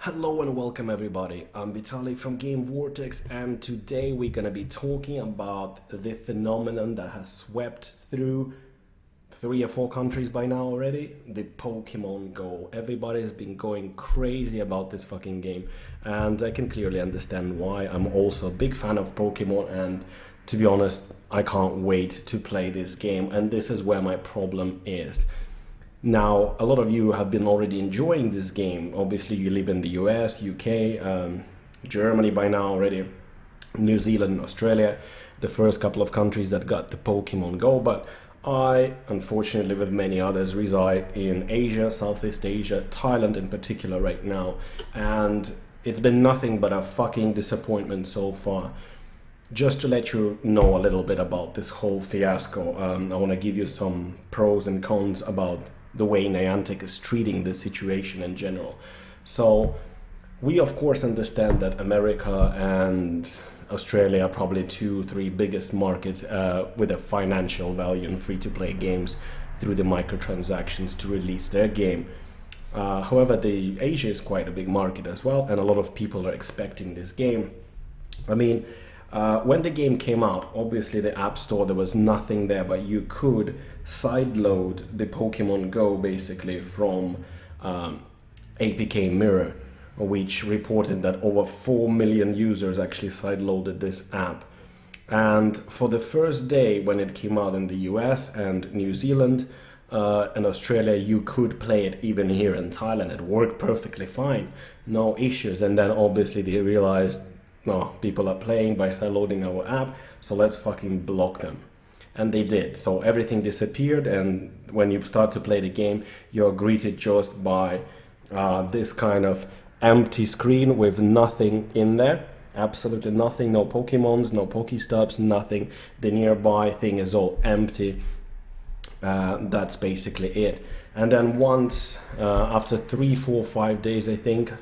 Hello and welcome everybody, I'm Vitaly from Game Vortex, and today we're gonna be talking about the phenomenon that has swept through 3 or 4 countries by now already, the Pokemon Go. Everybody's been going crazy about this fucking game, and I can clearly understand why. I'm also a big fan of Pokemon, and to be honest, I can't wait to play this game, and this is where my problem is. Now, a lot of you have been already enjoying this game. Obviously, you live in the US, UK, Germany by now already, New Zealand, Australia, the first couple of countries that got the Pokemon Go. But I, unfortunately, with many others, reside in Asia, Southeast Asia, Thailand in particular right now. And it's been nothing but a fucking disappointment so far. Just to let you know a little bit about this whole fiasco, I want to give you some pros and cons about the way Niantic is treating this situation in general. So we of course understand that America and Australia are probably 2-3 biggest markets with a financial value in free-to-play games through the microtransactions to release their game. However, the Asia is quite a big market as well, and a lot of people are expecting this game. I mean, when the game came out, obviously the App Store, there was nothing there, but you could sideload the Pokemon Go basically from APK Mirror, which reported that over 4 million users actually sideloaded this app. And for the first day when it came out in the US and New Zealand and Australia, you could play it even here in Thailand. It worked perfectly fine, no issues. And then obviously they realized, no, people are playing by sideloading our app, so let's fucking block them. And they did. So everything disappeared, and when you start to play the game, you're greeted just by this kind of empty screen with nothing in there. Absolutely nothing. No Pokemons, no Pokestops, nothing. The nearby thing is all empty. That's basically it. And then once, after 3, 4, 5 days, I think,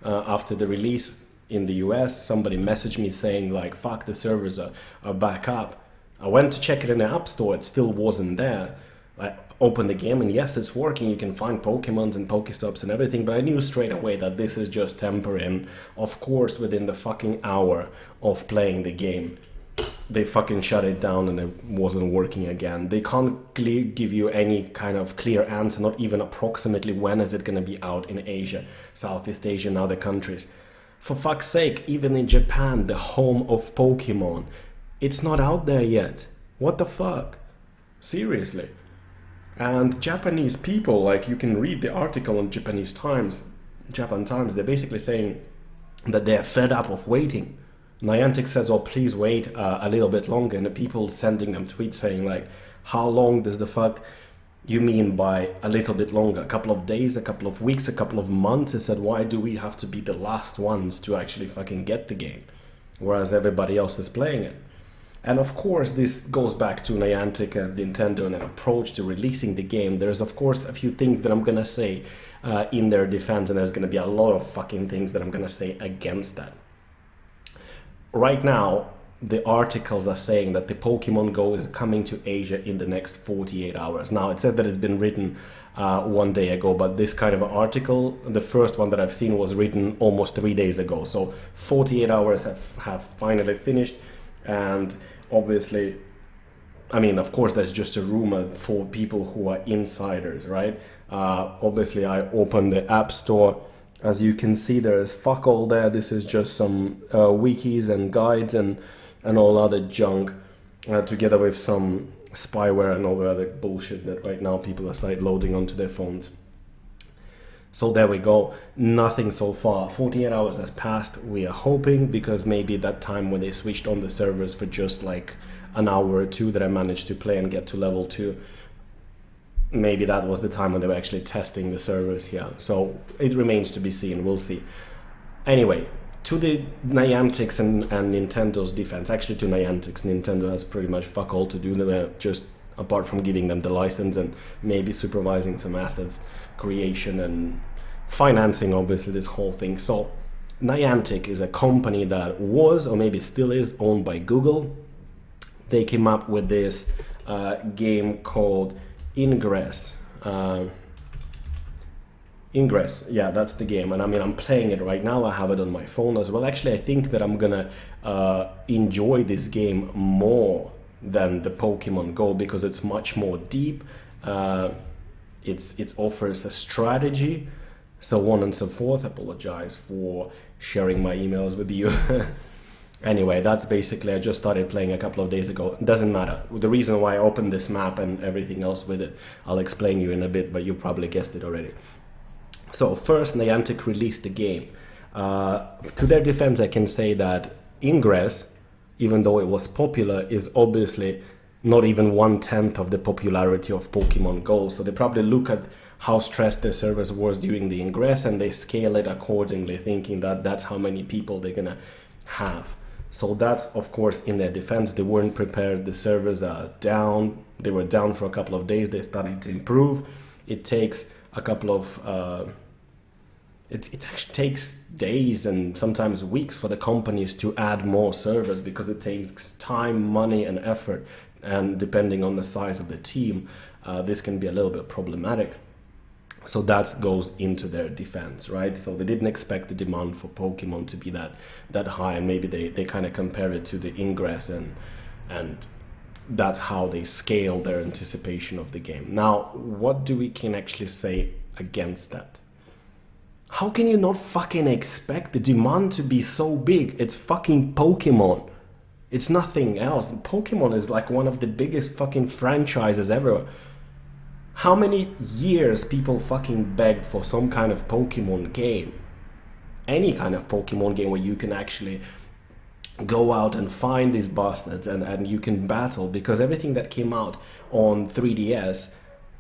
after the release in the US, somebody messaged me saying like, fuck, the servers are back up. I went to check it in the App Store, it still wasn't there. I opened the game and yes, it's working, you can find Pokemons and Pokestops and everything, but I knew straight away that this is just temporary, and of course within the fucking hour of playing the game, they fucking shut it down and it wasn't working again. They can't give you any kind of clear answer, not even approximately when is it going to be out in Asia, Southeast Asia and other countries. For fuck's sake, even in Japan, the home of Pokemon, it's not out there yet. What the fuck? Seriously. And Japanese people, like, you can read the article on Japan Times, they're basically saying that they're fed up of waiting. Niantic says, oh, please wait a little bit longer, and the people sending them tweets saying like, how long does the fuck you mean by a little bit longer? A couple of days, a couple of weeks, a couple of months? I said, why do we have to be the last ones to actually fucking get the game, whereas everybody else is playing it? And of course, this goes back to Niantic and Nintendo and an approach to releasing the game. There's of course a few things that I'm gonna say in their defense, and there's gonna be a lot of fucking things that I'm gonna say against that. Right now, the articles are saying that the Pokemon Go is coming to Asia in the next 48 hours. Now, it said that it's been written 1 day ago, but this kind of article, the first one that I've seen, was written almost 3 days ago. So 48 hours have finally finished, and obviously, I mean, of course, that's just a rumor for people who are insiders, right? Obviously, I opened the App Store. As you can see, there is fuck all there. This is just some wikis and guides and all other junk, together with some spyware and all the other bullshit that right now people are sideloading onto their phones. So there we go, nothing so far. 48 hours has passed. We are hoping, because maybe that time when they switched on the servers for just like an hour or two that I managed to play and get to level 2, maybe that was the time when they were actually testing the servers here. So it remains to be seen, we'll see. Anyway, to the Niantic's and Nintendo's defense, actually to Niantic's, Nintendo has pretty much fuck all to do, just apart from giving them the license and maybe supervising some assets creation and financing, obviously, this whole thing. So Niantic is a company that was, or maybe still is, owned by Google. They came up with this game called Ingress. Ingress, yeah, that's the game, and I mean I'm playing it right now. I have it on my phone as well. Actually, I think that I'm gonna enjoy this game more than the Pokemon Go because it's much more deep. It offers a strategy, so on and so forth. Apologize for sharing my emails with you. Anyway, that's basically, I just started playing a couple of days ago. It doesn't matter. The reason why I opened this map and everything else with it, I'll explain you in a bit, but you probably guessed it already. So first, Niantic released the game. To their defense, I can say that Ingress, even though it was popular, is obviously not even 1/10 of the popularity of Pokemon Go. So they probably look at how stressed their servers was during the Ingress and they scale it accordingly, thinking that that's how many people they're gonna have. So that's, of course, in their defense. They weren't prepared. The servers are down. They were down for a couple of days. They started to improve. It takes a couple of it actually takes days and sometimes weeks for the companies to add more servers because it takes time, money, and effort. And depending on the size of the team, this can be a little bit problematic. So that goes into their defense, right? So they didn't expect the demand for Pokemon to be that high, and maybe they kind of compare it to the Ingress, and that's how they scale their anticipation of the game. Now, what do we can actually say against that? How can you not fucking expect the demand to be so big? It's fucking Pokemon. It's nothing else. Pokemon is like one of the biggest fucking franchises ever. How many years people fucking begged for some kind of Pokemon game? Any kind of Pokemon game where you can actually go out and find these bastards and you can battle, because everything that came out on 3DS,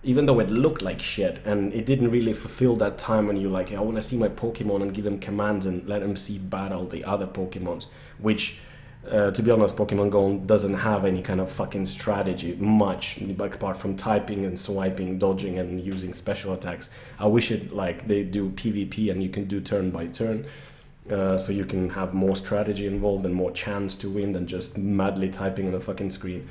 even though it looked like shit and it didn't really fulfill that time when you're like, I want to see my Pokemon and give them commands and let them see battle the other Pokemons, which to be honest, Pokemon Go doesn't have any kind of fucking strategy much, like apart from typing and swiping, dodging and using special attacks. I wish it like they do PvP and you can do turn by turn, so you can have more strategy involved and more chance to win than just madly typing on a fucking screen.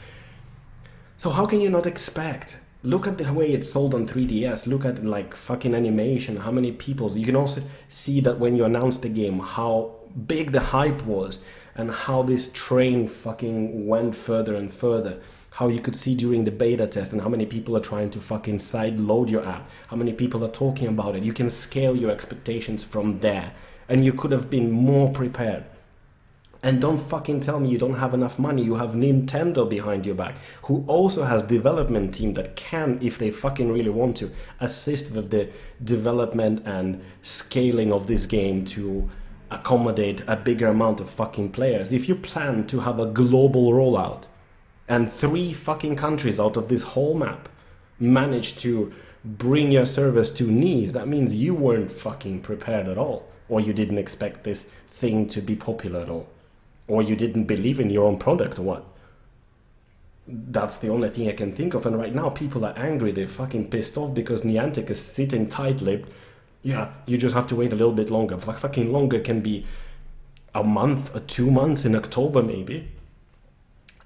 So how can you not expect? Look at the way it's sold on 3DS. Look at like fucking animation, how many people. You can also see that when you announce the game, how big the hype was and how this train fucking went further and further. How you could see during the beta test and how many people are trying to fucking side load your app. How many people are talking about it. You can scale your expectations from there. And you could have been more prepared. And don't fucking tell me you don't have enough money. You have Nintendo behind your back, who also has development team that can, if they fucking really want to, assist with the development and scaling of this game to accommodate a bigger amount of fucking players. If you plan to have a global rollout and 3 fucking countries out of this whole map manage to bring your service to knees, that means you weren't fucking prepared at all, or you didn't expect this thing to be popular at all. Or you didn't believe in your own product or what? That's the only thing I can think of. And right now people are angry. They're fucking pissed off because Niantic is sitting tight-lipped. Yeah, you just have to wait a little bit longer. Fucking longer can be a month or 2 months in October maybe.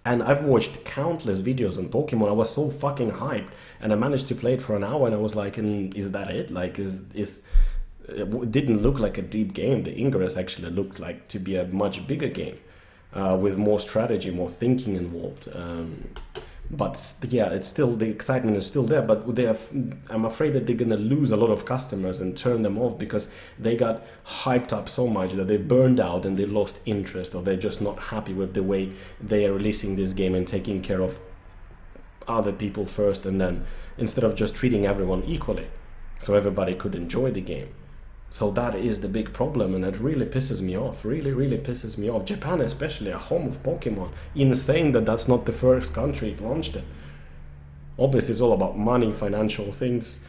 And I've watched countless videos on Pokemon. I was so fucking hyped. And I managed to play it for an hour and I was like, is that it? Like, it didn't look like a deep game. The Ingress actually looked like to be a much bigger game. With more strategy, more thinking involved. But yeah, it's still, the excitement is still there, but I'm afraid that they're gonna lose a lot of customers and turn them off because they got hyped up so much that they burned out and they lost interest, or they're just not happy with the way they are releasing this game and taking care of other people first, and then instead of just treating everyone equally so everybody could enjoy the game. So that is the big problem, and it really pisses me off. Really, really pisses me off. Japan especially, a home of Pokemon. Insane that that's not the first country it launched in. Obviously it's all about money, financial things,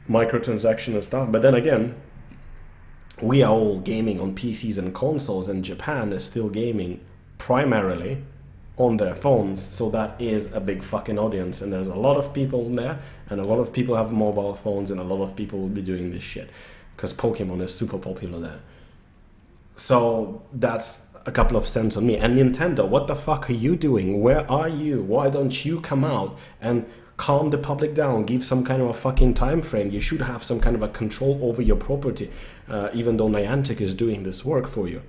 microtransaction and stuff. But then again, we are all gaming on PCs and consoles, and Japan is still gaming primarily on their phones. So that is a big fucking audience, and there's a lot of people there, and a lot of people have mobile phones, and a lot of people will be doing this shit. Because Pokemon is super popular there. So that's a couple of cents on me. And Nintendo, what the fuck are you doing? Where are you? Why don't you come out and calm the public down, give some kind of a fucking time frame. You should have some kind of a control over your property, even though Niantic is doing this work for you.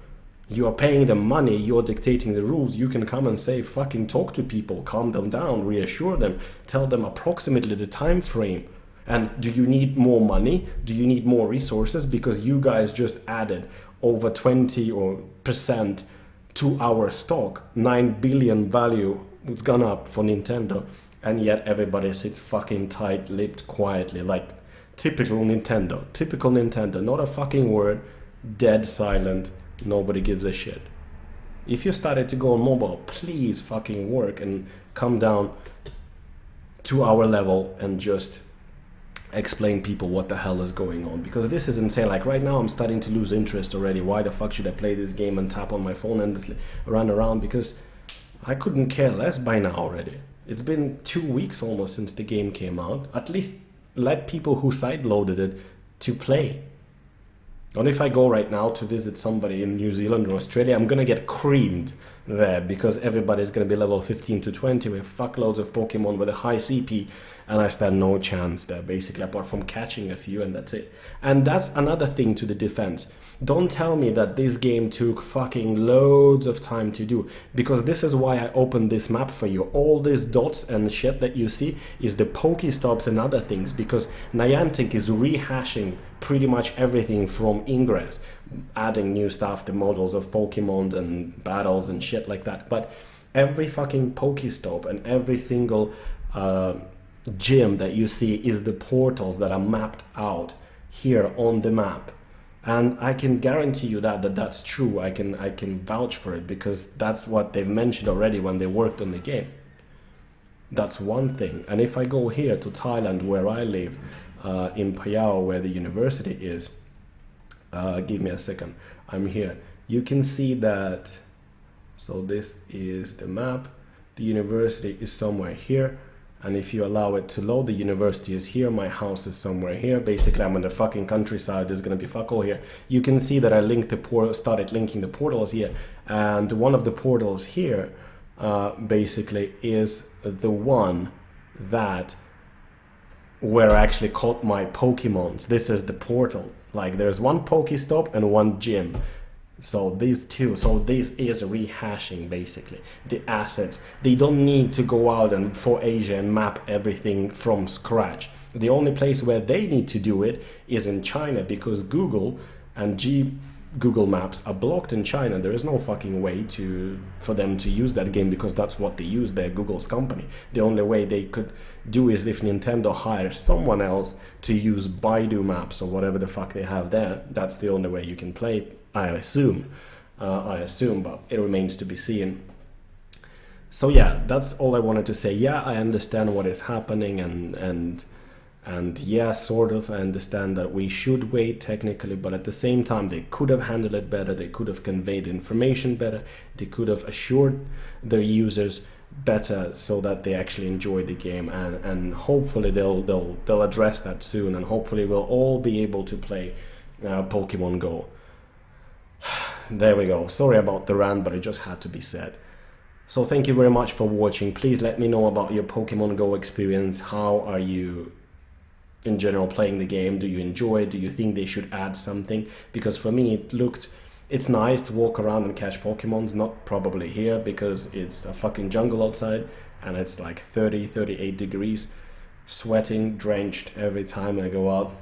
You are paying them money, you're dictating the rules. You can come and say, fucking talk to people, calm them down, reassure them, tell them approximately the time frame. And do you need more money? Do you need more resources? Because you guys just added over 20% to our stock. 9 billion value was gone up for Nintendo, and yet everybody sits fucking tight-lipped quietly, like typical Nintendo, not a fucking word, dead silent, nobody gives a shit. If you started to go on mobile, please fucking work and come down to our level and just explain people what the hell is going on, because this is insane. Like right now I'm starting to lose interest already. Why the fuck should I play this game and tap on my phone endlessly, run around? Because I couldn't care less by now already. It's been 2 weeks almost since the game came out. At least let people who sideloaded it to play. And if I go right now to visit somebody in New Zealand or Australia, I'm gonna get creamed there, because everybody's gonna be level 15 to 20 with fuckloads of Pokemon with a high CP, and I stand no chance there basically, apart from catching a few, and that's it. And that's another thing to the defense. Don't tell me that this game took fucking loads of time to do, because this is why I opened this map for you. All these dots and shit that you see is the Pokestops and other things, because Niantic is rehashing pretty much everything from Ingress, adding new stuff, the models of Pokemon and battles and shit like that. But every fucking Pokestop and every single gym that you see is the portals that are mapped out here on the map. And I can guarantee you that's true. I can vouch for it, because that's what they've mentioned already when they worked on the game. That's one thing. And if I go here to Thailand, where I live, in Payao, where the university is, give me a second, I'm here. You can see that, so this is the map, the university is somewhere here, and if you allow it to load, the university is here, my house is somewhere here. Basically I'm in the fucking countryside, there's gonna be fuck all here. You can see that I linked started linking the portals here, and one of the portals here basically is the one that where I actually caught my Pokemons. This is the portal. Like there's one Pokestop and one gym. So these two, so this is rehashing basically the assets. They don't need to go out and for Asia and map everything from scratch. The only place where they need to do it is in China, because Google and Google Maps are blocked in China. There is no fucking way for them to use that game, because that's what they use, they're Google's company. The only way they could do is if Nintendo hires someone else to use Baidu Maps or whatever the fuck they have there. That's the only way you can play it, I assume, but it remains to be seen. So yeah, that's all I wanted to say. Yeah, I understand what is happening, and yeah, sort of, I understand that we should wait technically, but at the same time, they could have handled it better, they could have conveyed information better, they could have assured their users better so that they actually enjoy the game, and hopefully they'll address that soon, and hopefully we'll all be able to play Pokemon Go. There we go. Sorry about the rant, but it just had to be said. So thank you very much for watching. Please let me know about your Pokemon Go experience. How are you in general playing the game? Do you enjoy it? Do you think they should add something? Because for me it's nice to walk around and catch Pokemons, not probably here because it's a fucking jungle outside and it's like 38 degrees, sweating, drenched every time I go out.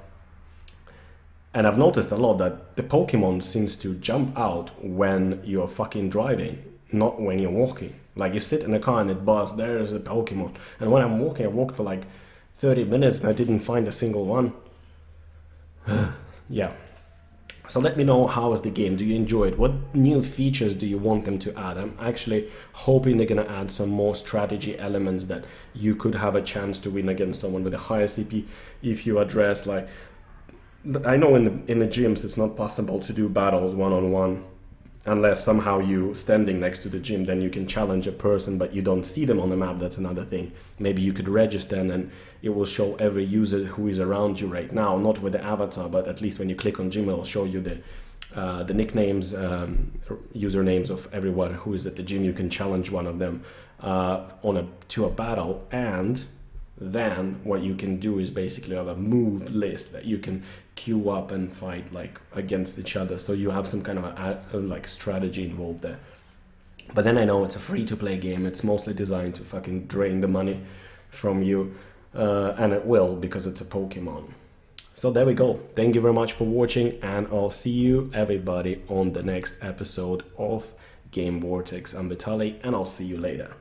And I've noticed a lot that the Pokemon seems to jump out when you're fucking driving, not when you're walking. Like you sit in a car and it buzzes, there's a Pokemon. And when I'm walking, I walked for like 30 minutes and I didn't find a single one. Yeah. So let me know, how is the game? Do you enjoy it? What new features do you want them to add? I'm actually hoping they're gonna add some more strategy elements, that you could have a chance to win against someone with a higher CP if you address, like, I know in the gyms it's not possible to do battles one-on-one unless somehow you standing next to the gym, then you can challenge a person but you don't see them on the map. That's another thing. Maybe you could register and then it will show every user who is around you right now, not with the avatar, but at least when you click on gym it will show you the nicknames, usernames of everyone who is at the gym. You can challenge one of them to a battle, and then what you can do is basically have a move list that you can queue up and fight like against each other. So you have some kind of a like strategy involved there. But then I know it's a free-to-play game. It's mostly designed to fucking drain the money from you, and it will, because it's a Pokemon. So there we go. Thank you very much for watching, and I'll see you everybody on the next episode of Game Vortex. I'm Vitaly, and I'll see you later.